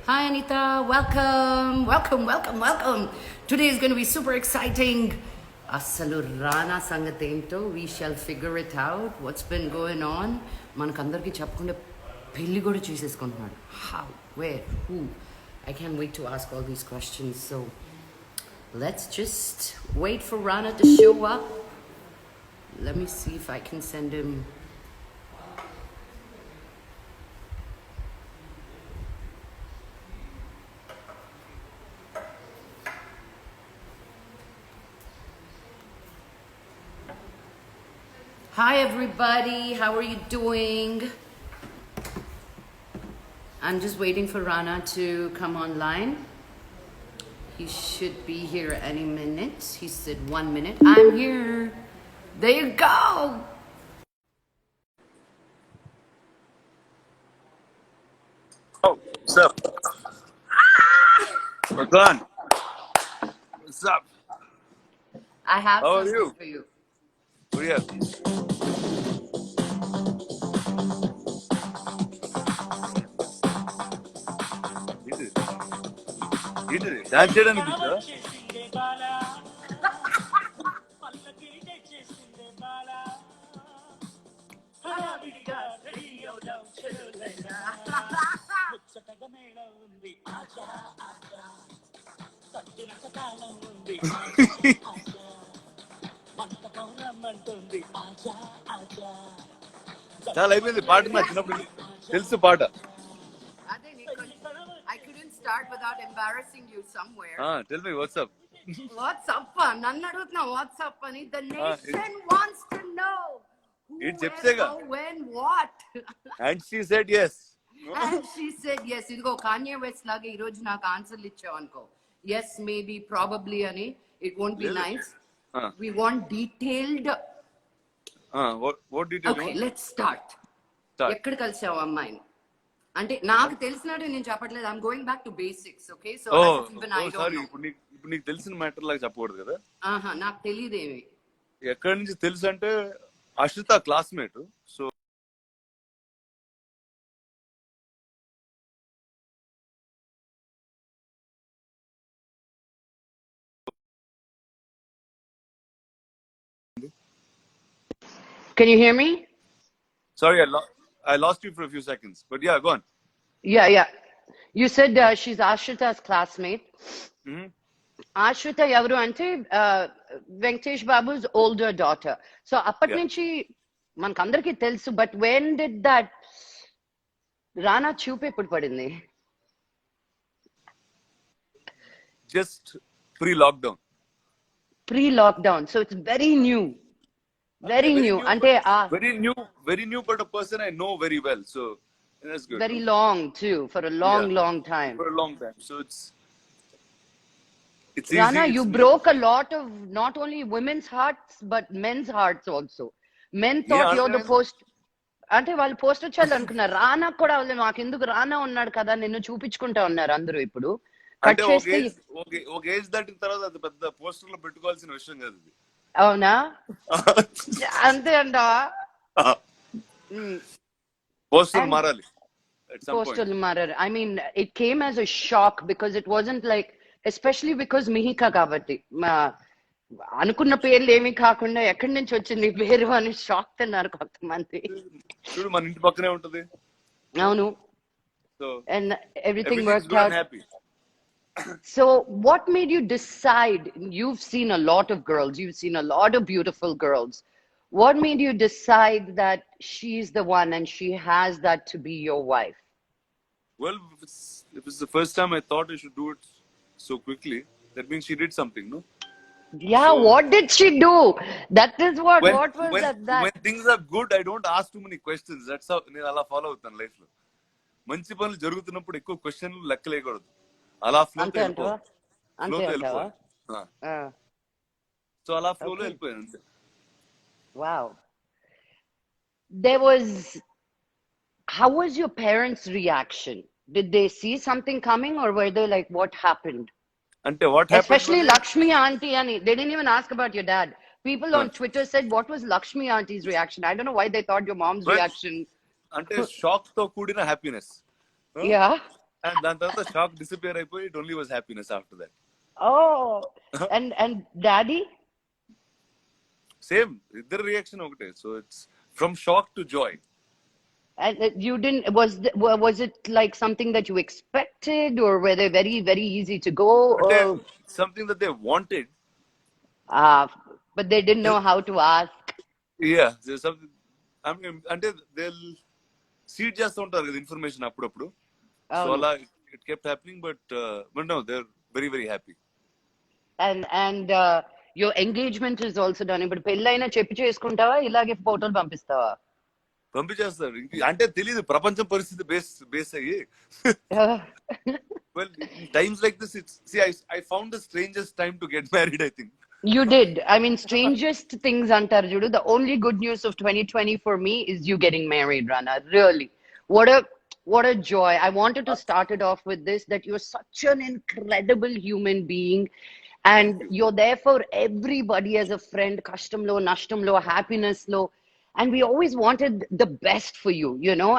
Hi Anita, welcome, welcome, welcome, welcome. Today is going to be super exciting. Asalu Rana Sangatento, we shall figure it out. What's been going on? Manakandarki chapkunde pelli kuda cheseskuntunnadu. How? Where? Who? I can't wait to ask all these questions. So let's just wait for Rana to show up. Let me see if I can send him. Hi everybody, how are you doing? I'm just waiting for Rana to come online. He should be here any minute. He said 1 minute. I'm here. There you go. Oh, what's up? Makan, what's up? I have How are something you? for you. What do you have? ఏంటిది dance చేయడానికి పిచ్చా? చాలా అయిపోయింది పాట నా చిన్నప్పుడు తెలుసు పాట. I couldn't start without embarrassing you somewhere. Tell me what's up. What's up? Nannu adugutna what's up ani. The nation wants to know who, It where, చెప్తేగా. how, when, what. And she said yes. And she said yes. Idigo Kanye West laga ee roju naaku answer ichavu anko. Yes, maybe, probably ani. It won't be nice. We want detailed. What did you do? Okay, let's start. ఎక్కడ కలిసావు అమ్మాయిని అంటే నాకు తెలిసినట్టు నేను చెప్పట్లేదు. I'm going back to basics. Okay, so sorry, ఇప్పుడు నీకు తెలిసిన మ్యాటర్ లాగా చెప్పకూడదు కదా. నాకు తెలియదేమి. ఎక్కడి నుంచి తెలుసు అంటే Ashritha classmate. So Can you hear me? sorry, I lost you for a few seconds, but yeah, go on. Yeah. You said she's Ashrita's classmate. Ashrita ఎవరు అంటే వెంకటేష్ బాబు's older daughter. సో అప్పటి నుంచి మనకందరికీ తెలుసు. బట్ when did that రానా చూపు ఎప్పుడు పడింది? Just pre-lockdown. So it's very new. Very new. Ante very new, but a person I know very well, so that's good. Very long too, for a long time. For a long time, so it's Rana, easy. you broke a lot of not only women's hearts but men's hearts also. Men thought you're the post. అంటే వాళ్ళు poster చాలు అనుకున్నారు. రానా కూడా వాళ్ళు మాకెందుకు రానా ఉన్నాడు కదా నిన్ను చూపించుకుంటా ఉన్నారు అందరూ. ఇప్పుడు కట్ చేస్తే ఒక ఏజ్ దాటిన తర్వాత అది పెద్ద పోస్టర్ లో పెట్టుకోవాల్సిన విషయం కాదు ఇది. అవునా? అంతే అంట. పోస్టర్ మారాలి. పోస్టర్లు మారారు. I mean, it came as a shock because it wasn't like, especially because Miheeka కాబట్టి అనుకున్న పేర్లు ఏమీ కాకుండా ఎక్కడి నుంచి వచ్చింది పేరు అని షాక్ తిన్నారు కొంతమంది. చూడు మన ఇంటి పక్కనే ఉంటది. అవును. So and everything worked out. Happy. So what made you decide? You've seen a lot of girls, you've seen a lot of beautiful girls. What made you decide that she's the one and she has that to be your wife? Well, if it's the first time I thought I should do it so quickly, that means she did something, no? Yeah, so, what did she do? That is what was that? When things are good, I don't ask too many questions. That's how నేను అలా follow అవుతాను life లో. మంచి పనులు జరుగుతున్నప్పుడు ఎక్కువ క్వశ్చన్లు లెక్కలేయకూడదు. అలా ఫ్లో తో వెళ్ళిపోవాలి. సో అలా ఫ్లో లో వెళ్ళిపోయాను అంతే. Wow. There was, how was your parents' reaction? Did they see something coming or were they like, what happened? Ante what happened? Especially Laxmi auntie, and they didn't even ask about your dad. People on Twitter said, what was Lakshmi auntie's reaction? I don't know why they thought your mom's Well, reaction. అంటే shock తో కూడిన happiness. Yeah. And దాని తర్వాత shock disappear అయిపోయి it only was happiness after that. Oh, and daddy? Same ఇద్దరు reaction ఒకటే. So it's from shock to Joy. And you didn't, was it like something that you expected, or were they very, very easy to go? అంటే Or, something that they wanted. uh, but they didn't know how to ask. Yeah something. అంటే they seed చేస్తూ ఉంటారు కదా information అప్పుడప్పుడు. So Um, అలా it kept happening. But no, they are very very happy. and your engagement is also done. ఇప్పుడు పెళ్ళైనా చెప్పి చేసుకుంటావా, ఇలాగే ఫోటోలు పంపిస్తావా? పంపించేస్తారు. అంటే తెలియదు ప్రపంచం పరిస్థితి బేస్ అయ్యి. Well, in times like this, I found the strangest time to get married, I think. You did. I mean, strangest things antar judu. The only good news of 2020 for me is you getting married, Rana. Really. What a joy. I wanted to start it off with this, that you're such an incredible human being, and Thank you. you're there for everybody as a friend, kashtam lo, nashtam lo, happiness lo. And we always wanted the best for you, you know.